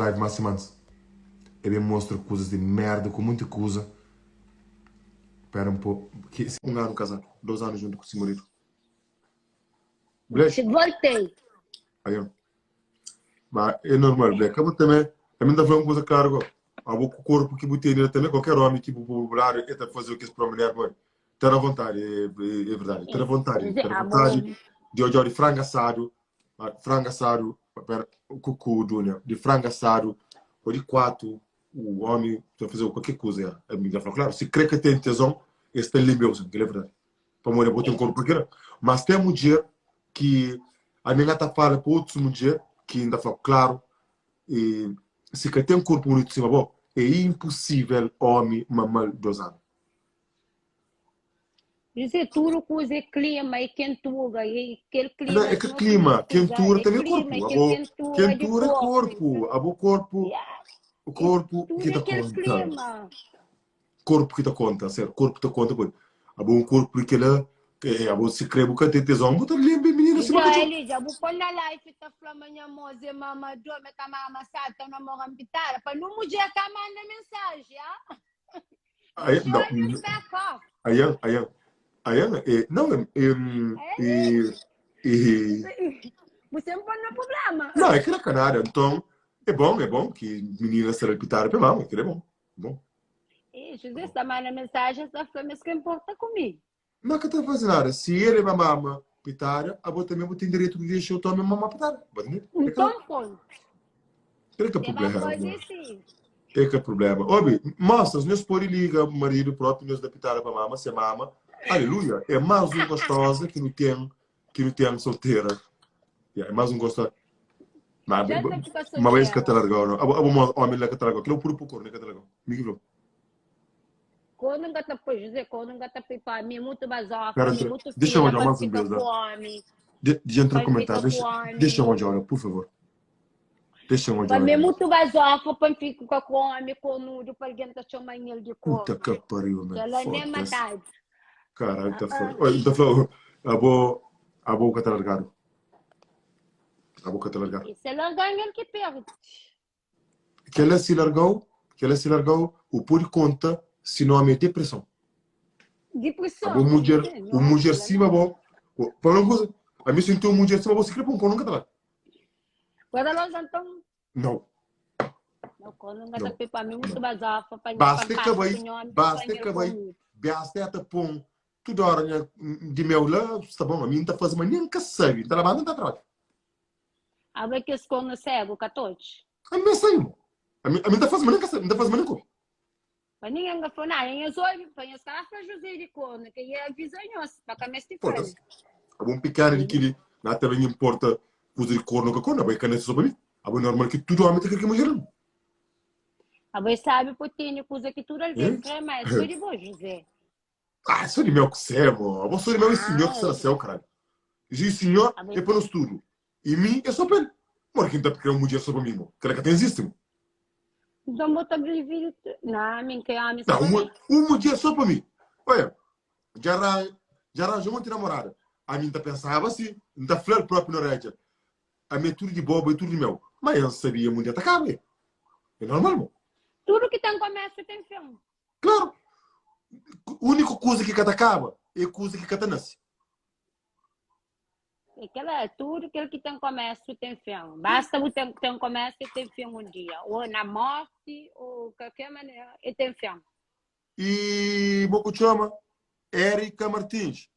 live Massimantes. Ele mostra coisas de merda, com muita coisa. Espera um pouco. Um ano casado, 2 anos junto com o seu marido. Black. Voltei. Aí, mas é normal, Black. Eu também está falando uma coisa clara agora. O corpo que você tem também, qualquer homem que popular está fazer o que esse para a mulher, ter a vontade, é verdade. Ter a vontade de olhar de frango assado, cucu, de frango assado, ou de quatro, o homem está fazer qualquer coisa. A minha fala, claro, se crê que tem tesão, esse tem limão, que é verdade. Para mulher botar um corpo pequeno. Mas tem mulher que a minha está falando para outras mulheres que ainda fala, claro, e se que tem um corpo bonito de cima, bom, é impossível homem mamar 2 anos. Dizer tudo coisa é clima e quentura e aquele clima. Não, é que clima, quentura também é corpo. Quentura é corpo. O corpo que dá conta. Corpo que dá conta, sério, corpo dá conta. A bom corpo que ela a bom se crê que tem tesão, botar limpa menina se vai. Elija, vou pôr na live tá falando minha moça, mama, dorme com a mama sata, não morre pitar, para não mulher que manda mensagem, Aí não você não põe no problema. Não, é que na Canária, então é bom que menina se repitar para mama, que é bom. Isso, você está mandando mensagem, está falando isso que importa comigo. Não que está fazendo nada. Se ele é mama pitar, a boa também tem direito de deixar o tome mama pitar. Então, foi. É que é problema. É que é problema. Óbvio, mostra, os meus pori liga, o marido próprio, nos da pitar para mama, se mama. Aleluia. É mais um gostosa que não tem solteira. É mais um gostoso. Mas vez que te largou, não. Homem lá que te largou. Que é o puro pouco, né, que te largou. Me que falou. Quando não gata para José, quando não gata para mim, muito basofa, muito deixa eu olhar mais um beijo. Deixa eu entrar no comentário. Deixa eu olhar, por favor. Deixa eu olhar. Para mim, muito basofa, para ficar com homem, com nudo, para alguém tá chamando ele de corpo. Puta que pariu, meu. Ela nem matada. Caralho, tá foda. Olha, então falou, a boca tá largado. A boca tá largada. E se largar, ele que perde. Que ela se largou, o por conta, se não é depressão. Depressão. O mulher cima bom. Para uma coisa, a mim sentiu uma mulher cima bom, se crê para um cono nunca tá lá. Agora nós então. Não. Não, quando não gata para mim, muito basofa, para basta que vai até pão. Toda hora de meu lá, está bom, a mim tá fazendo, mas nem que sabe, tá lá, não tá atrás. A ver que esconde cego, catote. A mim saiu. A mim tá fazendo, nem que sabe, não tá fazendo nem como. Mas ninguém vai falar, ninguém soube, põe os caras para José de Corno, que é vizinhança, para que me estifre. A bom pequeno de que não também importa coisa de corno que corno, a bom é sobre mim. A bom é normal que tudo homem tem que mulher. A bom sabe, Putinho, coisa que tudo alguém quer, mas sou de boa, José. Sou de meu que servo. A bom sou de meu senhor que será céu, caralho. E o senhor é para nós tudo. E mim é só para ele. Mas quem tá porque é uma mulher sobre mim, que ela que tem existe. Então, vou viver. Não, mim que homem só para mim. Uma mulher só para mim. Olha, já arranjou uma namorada. A mim tá pensava assim, não tá falando próprio na rédea. A minha tudo de boba e tudo de meu. Mas eu não sabia a mulher atacava. É normal, mano. Tudo que tem comércio tem fim. Claro. A única coisa que atacava é a coisa que nasce. Tudo que tem comércio tem fim. Basta o ter um comércio e tem fim um dia. Ou na morte, ou qualquer maneira, e tem fim. E vou chama Érica Martins.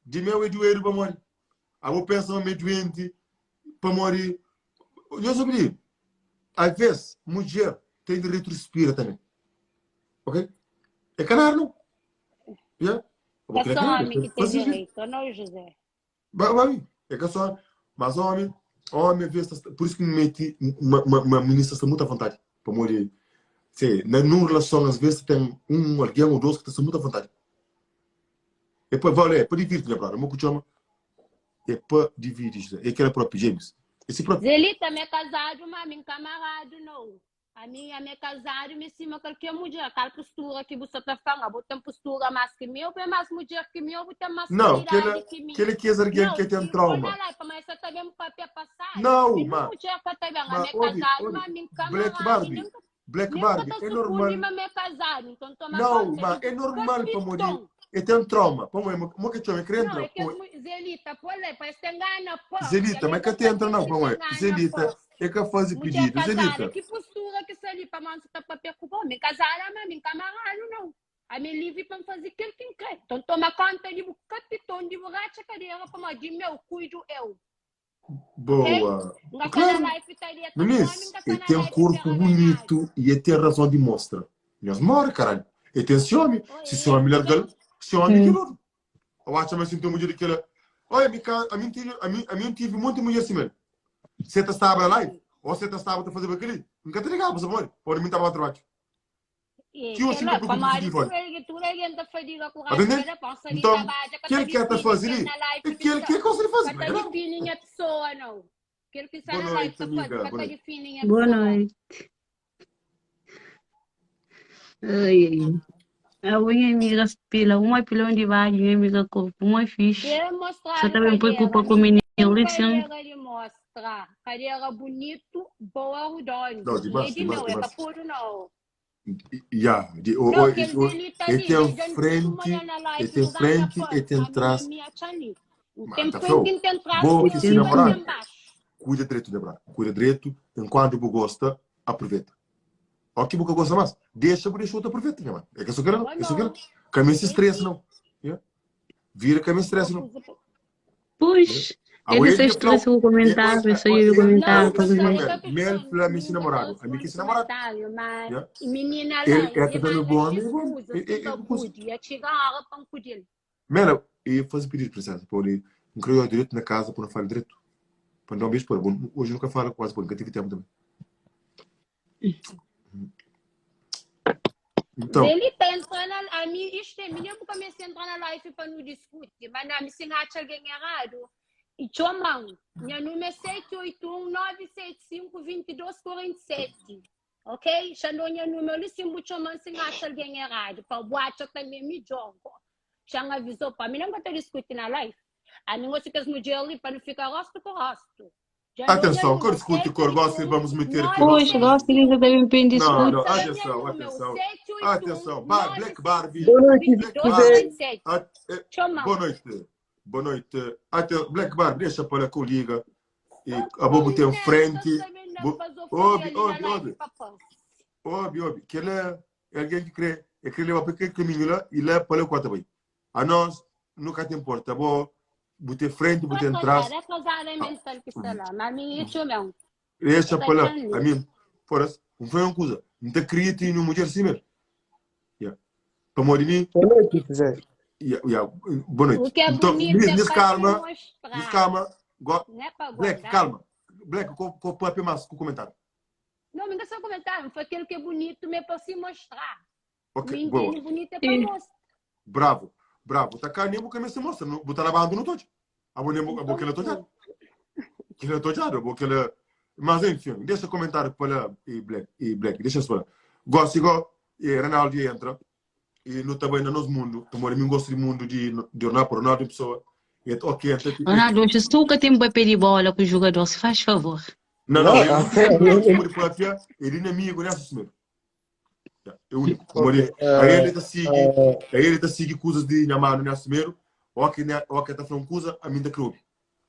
De meu edueiro para morrer. A vou pensar meio doente para morrer. Eu sobre às vezes, mulher tem direito de respirar também. Ok? É canar, não? Yeah? É só homem que tem direito, não, José? Vai. É que só. Mas homem, por isso que me meti uma ministra está muito à vontade para morrer. Numa relação, às vezes, tem alguém ou dois que está muito à vontade. É para dividir, né, brother? Mo chama é para dividir. É que é próprio James. Ele também é casado, mas meu camarada não. A minha casada me cima qualquer mulher, aquela postura que você está falando, você tem postura mais que meu, bem mais mulher que meu, você tem mais Não, qualidade que mim. ele quer alguém Não, que tem se trauma. olha lá, mas você também um papel passado. Não, Me não mulher que está vendo, a minha ouve, casada, mas minha Black camarada, Barbie, nem Black nem que Barbie, está é supondo, normal. mas minha casada, então toma Não, conta, é normal para morrer. capitão. E tem trauma. Para morrer, como que chama? Não, é Crente, que as Zelita, por lá, parece que tem gana posse. Zelita, mas que tem entra não, para morrer. Zelita, é que faz Mulher pedido, casada, Zelita. que postura que ali para mim está para preocupar? Me casada, mas me camarada não. A me livre para fazer aquilo que quer. Então toma conta de capitão de borracha cadeira para de meu cuido eu. Boa. Okay? Claro. Nunes, ele tem um corpo bonito e ele tem razão de mostrar. Nós mora, caralho. Ele tem ciúme. Se ciúme é melhor dele, ciúme é aquilo. Eu acho que eu sinto muito daquilo. Olha, a mim tive muita mulher assim mesmo. Você estava live? Ou você estava a fazer aquilo? Nunca te ligava, você pode. Ou mim estava a trabalho. Que eu sinto por positivo. Então, quem quer te fazer? Quem quer conseguir fazer? Boa noite, amiga. Boa noite. Ai, a minha amiga pila, uma pilão de baixo, minha amiga corpo, uma fixe. Só também preocupa com o menino, licença. Cadeira bonito, boa rodona. Não, Não é de meu, é capuro não. Ele tem frente, ele tem trás. Tem frente, tem trás. Boa que se namorar. Cuida direito, Debra. Cuida direito. Enquanto você gosta, aproveita. O que você gosta mais? Deixa outro aproveita, né, mano? É que eu só quero, caminho se estressa, não. Vira caminho estressa, não. Puxa, ele se estressa com o comentário, isso aí o comentário. Mel fala me se namorado. A mim que se namorado. Menina ele é tratando bom, amigo. Mela, e faz pedido para você, por ele, não criou direito na casa, por não falar direito. Para não beijo, por hoje nunca fala quase, por nunca tive tempo também. Então. Ele está entrando, a mim, isto é, menino, comecei a entrar na live para não discutir, mas não, me se acha alguém errado. E chamam, minha número é 781-975-2247. Ok? Xandou minha número, se muito chamam, se acha alguém errado. Para o boate também me jogo. Já avisou para mim, não vou discutir na live. A mim, você quer mulher ali para não ficar rosto com rosto. Atenção, quando escute o cor, gosta, vamos meter aqui. Poxa, gosto de saber me pedir desculpa. Não, atenção. Black Barbie. Boa noite, Boa noite. Black Barbie, deixa para a colega. E a bobo tem frente. Óbvio. Que ele é alguém que crê. É que ele vai para aquele caminho lá e lá para o quarto bem. A nós, nunca te importa. Bote frente, bote atrás. Deixa para lá. A mim, fora, não foi uma coisa. Não te cria te uma mulher assim mesmo. Para morrer mim. Boa noite, Zé. Boa noite. Então, calma. Black, calma. Black, qual o papel mais com o comentário? Não, não é só comentário. Foi aquele que é bonito mesmo para se mostrar. Ok, boa. Bonito é para mostrar. Bravo. Tá cá, nem porque me se mostra. Botar na barra do não todo. A boa que ele é todo. Que ele é todo, porque ele é... Mas enfim, deixa comentário para e Black, deixa só. Gosto igual, e Ronaldo entra, e não também no nosso mundo, também eu gosto do mundo de Ronaldo pessoa. E ok, Ronaldo, hoje tu que tem um papel de bola com o jogador, se faz favor. Não, ele não é minha, conhece o senhor. É único. Aí ele está seguindo coisas de chamar no nosso primeiro, ou que está falando coisa, a mim da clube.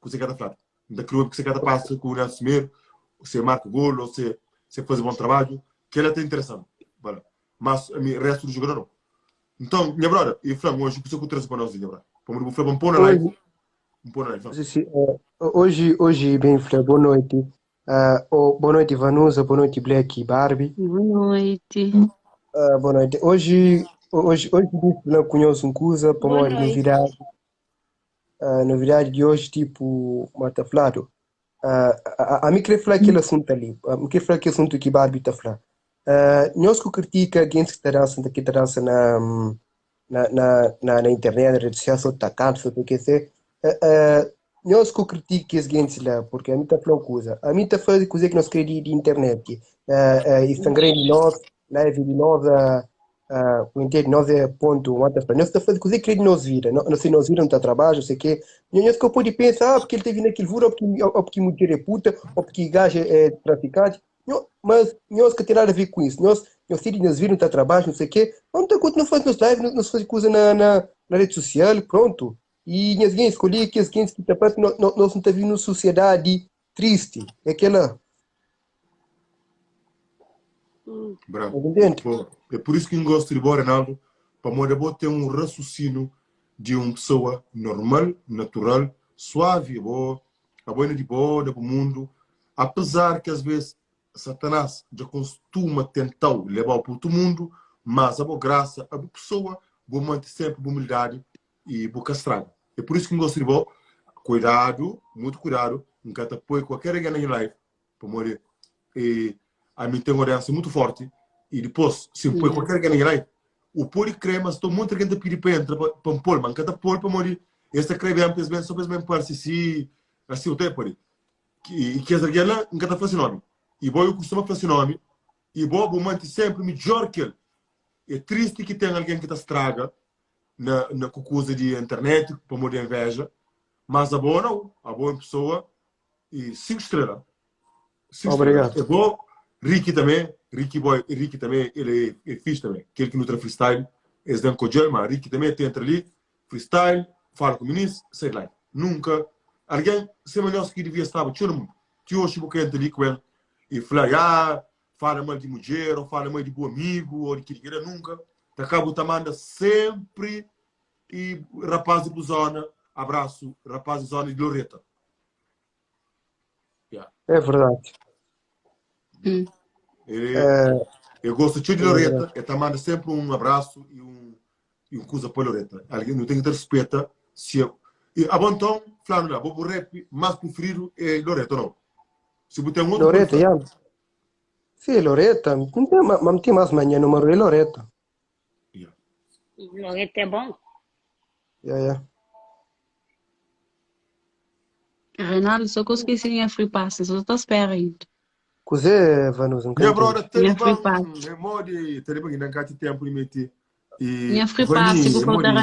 Que você quer falar. Da clube que você quer passar com o nosso primeiro, você marca gol, ou você faz um bom trabalho, que ele é até interessante. Mas o resto do jogador não. Então, minha brother, e Flam, hoje o que você trouxe para nós, minha brother? Vamos pôr na live. Hoje, bem, Flam, boa noite. Boa noite, Vanusa, boa noite, Black e Barbie. Boa noite. Boa noite. Hoje não conheço uma coisa para uma novidade. Novidade de hoje, tipo, Mata Flado. A mim queria falar aquele assunto ali. A mim queria falar aquele assunto que Barbie está falando. Nós que critica quem se dança na internet, na rede social, só tá canto, só porque se nós que critica as gente lá, porque a mim está falando coisa. A mim está fazendo coisa que nós queremos de internet. E sangrei de nós, live de nós, o entende nós é ponto, nós está fazendo coisa que queremos nós vira. Não sei, nós vira não está trabalho, não sei o quê. Nós que eu pode pensar, porque ele teve naquele vura, ou porque mulher é puta, ou porque gajo é traficante. Mas nós que tem nada a ver com isso. Nós viram não está trabalho, não sei o quê. Não está não faz nos live, não faz coisa na rede social, pronto. E ninguém escolheu que as gente que está nós não estamos vivendo uma sociedade triste. É aquela. Bravo. Evidente. É por isso que eu gosto de Ronaldo, para moda ter um raciocínio de uma pessoa normal, natural, suave, boa, a boa de boa, do mundo. Apesar que às vezes Satanás já costuma tentar levar para outro mundo, mas a boa graça, a boa pessoa, vou manter sempre a humildade e boca estraga. É por isso que eu gosto de boa. Cuidado, muito cuidado, nunca te apoio qualquer ganho em live, para morrer. E a mim tem uma reação muito forte. E depois, se põe qualquer ganho em live, o poli crema, estou muito gente a pedir para entrar para um polo, mas cada polo para morrer. Esta creme é bem, só mesmo parece assim o tempo ali. E que essa guerra nunca está fazendo nome. E vou eu costumo fazer nome. E vou manter sempre melhor que ele. É triste que tem alguém que está estraga na coisa de internet, para morrer inveja. Mas a boa não. A boa pessoa. E 5 estrelas. Obrigado. É bom. Ricky também. Ricky também. Ele é fixe também. Aquele que nutre freestyle. É Dan Kojel, mas Ricky também tem entre ali. Freestyle. Fala com o ministro. Sei lá. Nunca. Alguém, se é melhor que devia estar. Tio hoje, porque entra ali com ele. E fala mal de mulher, ou fala mal de bom amigo, ou de que queira nunca. Acaba manda sempre. E rapaz de zona, abraço, rapaz de zona de Loreta. Yeah. É verdade. Eu gosto de Loreta, e manda sempre um abraço e um coisa para Loreta. Alguém não tem que ter respeito. Se eu, e a bom então, falando lá, vou rap, mais preferido é Loreta, não? Se você tem um outro. Loreta, já. Sim, Loreta. Não tem mais manhã, número é Loreta. Yeah. Loreta é bom. Yeah. Reinaldo, só que eu esqueci minha free pass, só estou espera ainda. Cos'è, Vanus? Minha brother, Minha free pass. é modo de ter tempo de meter. Minha free pass, vou voltar a